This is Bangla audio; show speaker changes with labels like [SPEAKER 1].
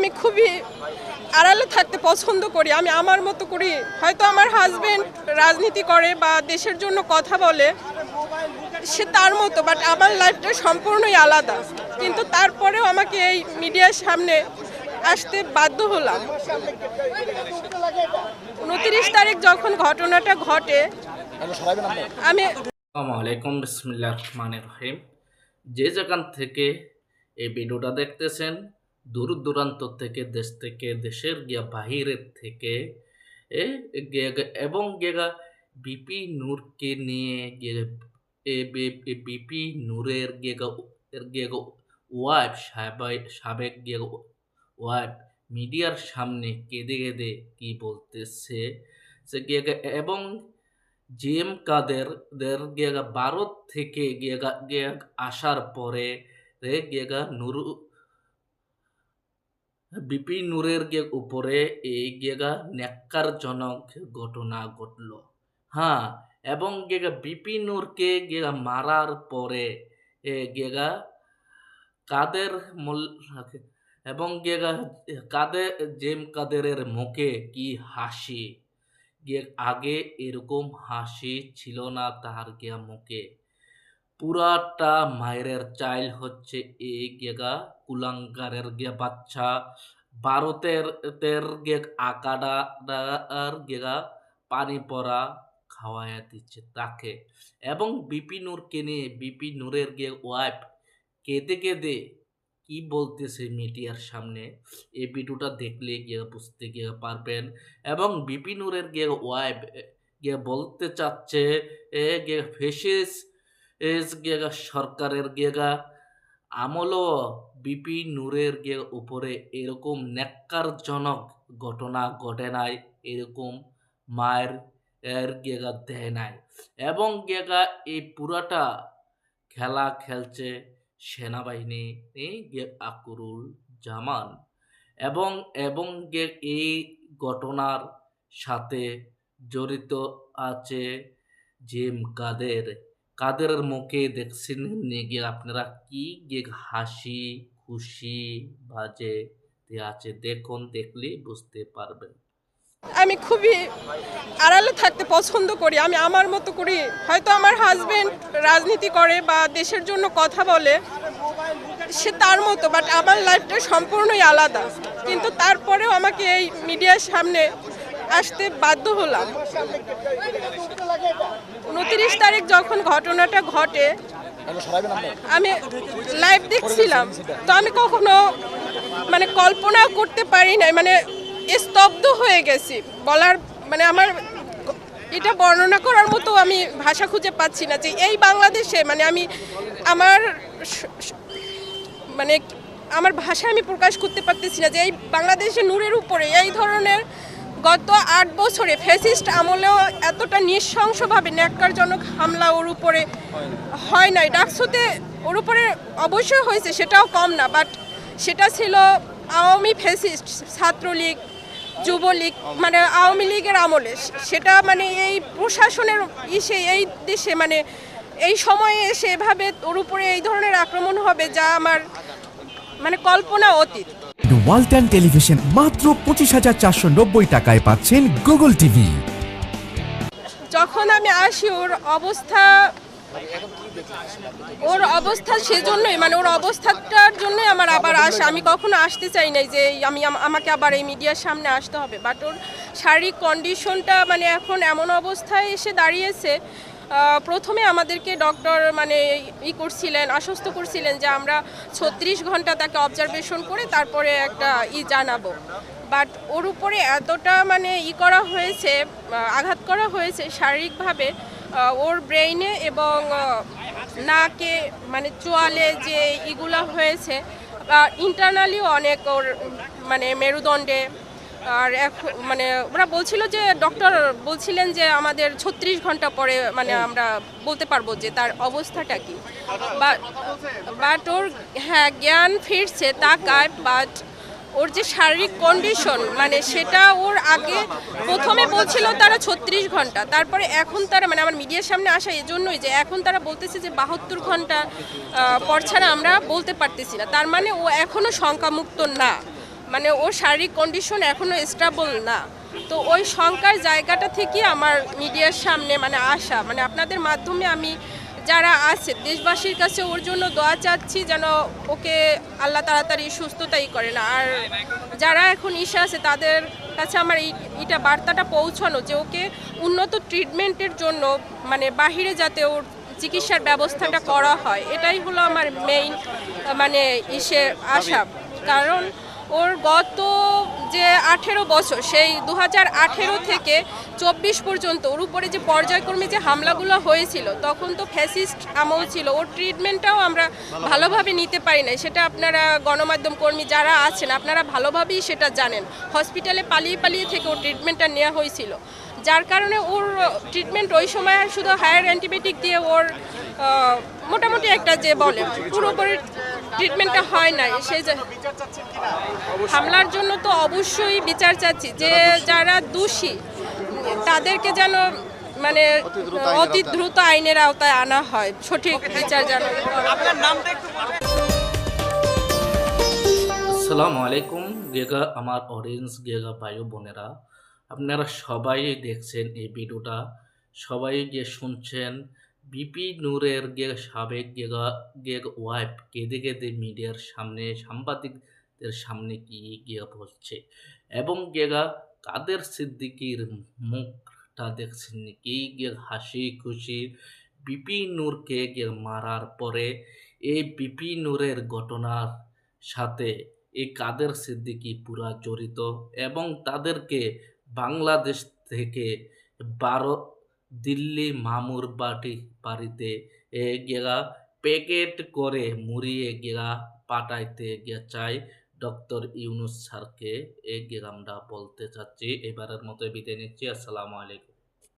[SPEAKER 1] আমি খুবই আড়ালে থাকতে পছন্দ করি। আমি আমার মতো করি। হয়তো আমার হাজবেন্ড রাজনীতি করে বা দেশের জন্য কথা বলে, সে তার মতো, বাট আমার লাইফটা সম্পূর্ণই আলাদা। কিন্তু তারপরেও আমাকে এই মিডিয়ার সামনে আসতে বাধ্য হলাম। 29 তারিখ যখন ঘটনাটা ঘটে, আমি
[SPEAKER 2] আসসালামু আলাইকুম, বিসমিল্লাহির রহমানির রহিম। যে যেখান থেকে এই ভিডিওটা দেখতেছেন, দূর দূরান্ত থেকে, দেশ থেকে, দেশের গিয়া বাহিরের থেকে এবং গিয়া বিপি নূরকে নিয়ে বিপি নূরের গিয়া ওয়াইফ সাবেক গিয়া ওয়াইফ মিডিয়ার সামনে কেঁদে কেঁদে কি বলতেছে সে গিয়া এবং জিএম কাদের ভারত থেকে আসার পরে নুরু বিপি নূরের উপরে এই ন্যাক্কারজনক ঘটনা ঘটল। হ্যাঁ, এবং বিপি নূরকে মারার পরে কাদের এবং কাদেরের মুখে কি হাসি, আগে এরকম হাসি ছিল না তাহার মুখে। পুরাটা মায়ের চাইল হচ্ছে এই কুলাঙ্গারের বাচ্চা ভারতের আকাডার পানি পড়া খাওয়াইয়া দিচ্ছে তাকে। এবং বিপি নূরকে নিয়ে বিপি নূরের ওয়াইফ কেঁদে কেঁদে কি বলতেছে মিডিয়ার সামনে, এই ভিডিওটা দেখলে বুঝতে পারবেন। এবং বিপি নূরের ওয়াইফ বলতে চাচ্ছে ফেসিস সরকারের আমলও বিপি নূরের উপরে এরকম ন্যাক্কারজনক ঘটনা ঘটে নাই, এরকম মায়ের দেয় নাই। এবং এই পুরাটা খেলা খেলছে সেনাবাহিনী আকুরুল জামান। এবং এবং এই ঘটনার সাথে জড়িত আছে জিএম কাদেরের মুখে দেখছেন আপনারা কি হাসি খুশি বাজে আছে, দেখুন, দেখলে বুঝতে পারবেন।
[SPEAKER 1] আমি খুবই আড়ালে থাকতে পছন্দ করি। আমি আমার মতো করি। হয়তো আমার হাজবেন্ড রাজনীতি করে বা দেশের জন্য কথা বলে, সে তার মতো, বাট আমার লাইফটা সম্পূর্ণই আলাদা। কিন্তু তারপরেও আমাকে এই মিডিয়ার সামনে আসতে বাধ্য হলাম। 29 তারিখ যখন ঘটনাটা ঘটে, আমি লাইভ দেখছিলাম। তো আমি কখনো কল্পনা করতে পারি নাই, স্তব্ধ হয়ে গেছি। বলার আমার এটা বর্ণনা করার মতো আমি ভাষা খুঁজে পাচ্ছি না যে এই বাংলাদেশে আমি আমার আমার ভাষায় আমি প্রকাশ করতে পারতেছি না যে এই বাংলাদেশে নূরের উপরে এই ধরনের গত 8 বছরে ফ্যাসিস্ট আমলেও এতটা নৃশংসভাবে ন্যাক্কারজনক হামলা ওর উপরে হয় নাই। ডাকসুতে ওর উপরে অবশ্যই হয়েছে, সেটাও কম না, বাট সেটা ছিল আওয়ামী ফ্যাসিস্ট, ছাত্রলীগ, যুবলীগ, আওয়ামী লীগের আমলে। সেটা এই প্রশাসনের এই দেশে এই সময়ে এসে এভাবে ওর উপরে এই ধরনের আক্রমণ হবে, যা আমার কল্পনা অতীত।
[SPEAKER 3] ওয়ালটন টেলিভিশন মাত্র 25,490 টাকায় পাচ্ছেন গুগল টিভি।
[SPEAKER 1] যখন আমি আসি ওর অবস্থা সেজন্যই ওর অবস্থাটার জন্যই আমার আবার আসা। আমি কখনো আসতে চাই নাই যে আমাকে আবার এই মিডিয়ার সামনে আসতে হবে, বাট ওর শারীরিক কন্ডিশনটা এখন এমন অবস্থায় এসে দাঁড়িয়েছে। প্রথমে আমাদেরকে ডক্টর করছিলেন, আশ্বস্ত করছিলেন যে আমরা 36 ঘন্টা তাকে অবজারভেশন করে তারপরে একটা জানাবো। বাট ওর উপরে এতটা করা হয়েছে, আঘাত করা হয়েছে শারীরিকভাবে, ওর ব্রেইনে এবং নাকে চোয়ালে যে ইগুলা হয়েছে, ইন্টারনালিও অনেক ওর মেরুদণ্ডে। আর ওরা বলছিল যে ডক্টর বলছিলেন যে আমাদের 36 ঘন্টা পরে আমরা বলতে পারবো যে তার অবস্থাটা কি। বাট ওর জ্ঞান ফিরছে তাকায়, বাট ওর যে শারীরিক কন্ডিশন সেটা ওর আগে প্রথমে বলছিল তারা 36 ঘন্টা, তারপরে এখন তারা আমার মিডিয়ার সামনে আসা এজন্যই যে এখন তারা বলতেছে যে 72 ঘন্টা পর ছাড়া আমরা বলতে পারতেছি না। তার ও এখনও শঙ্কামুক্ত না। মানে ওর শারীরিক কন্ডিশন এখনো স্টেবল না। তো ওই শঙ্কার জায়গাটা থেকে আমার মিডিয়ার সামনে মানে আসা, মানে আপনাদের মাধ্যমে আমি যারা আছে দেশবাসীর কাছে ওর জন্য দোয়া চাচ্ছি যেন ওকে আল্লাহ তাড়াতাড়ি সুস্থতাই করেন। আর যারা এখন ইসে আছে তাদের কাছে আমার এইটা বার্তাটা পৌঁছানো যে ওকে উন্নত ট্রিটমেন্টের জন্য মানে বাহিরে যাতে ওর চিকিৎসার ব্যবস্থাটা করা হয়, এটাই হলো আমার মেইন মানে আশা। কারণ ওর গত যে 18 বছর, সেই 2018 থেকে 24 পর্যন্ত ওর উপরে যে পর্যায়ক্রমে যে হামলাগুলো হয়েছিল, তখন তো ফ্যাসিস্ট আমল ছিল। ওর ট্রিটমেন্টটাও আমরা ভালোভাবে নিতে পারি না, সেটা আপনারা গণমাধ্যম কর্মী যারা আছেন আপনারা ভালোভাবেই সেটা জানেন। হসপিটালে পালিয়ে পালিয়ে থেকে ওর ট্রিটমেন্টটা নেওয়া হয়েছিল, যার কারণে ওর ট্রিটমেন্ট ওই সময় শুধু হায়ার অ্যান্টিবায়োটিক দিয়ে ওর মোটামুটি একটা যে বলে পুরোপুরি ট্রিটমেন্টটা হয় না। সেই হামলার জন্য তো অবশ্যই বিচার চাচ্ছি, যে যারা দোষী তাদেরকে যেন মানে অতি দ্রুত আইনের আওতায় আনা হয়, সঠিক বিচার যেন।
[SPEAKER 2] আসসালামু আলাইকুম গেগা আমার অডিয়েন্স, গেগা ভাই বোনেরা, আপনারা সবাই দেখছেন এই ভিডিওটা, সবাই গিয়ে শুনছেন বিপি নূরের সাবেক গেগ ওয়াইফ কেঁদে কেঁদে মিডিয়ার সামনে সাংবাদিকদের সামনে গিয়ে বলছে, এবং গেগা কাদের সিদ্দিকীর মুখটা দেখছেন কি হাসি খুশি। বিপি নূরকে মারার পরে এই বিপি নূরের ঘটনার সাথে এই কাদের সিদ্দিকী পুরা জড়িত, এবং তাদেরকে বাংলাদেশ থেকে 12 দিল্লি মামুর বাড়িতে গেলা প্যাকেট করে মুড়িয়ে গেলা পাঠাইতে চাই ডক্টর ইউনূস স্যারকে। আমরা বলতে চাচ্ছি। এবারের মতো বিদায় নিচ্ছি। আসসালামু আলাইকুম।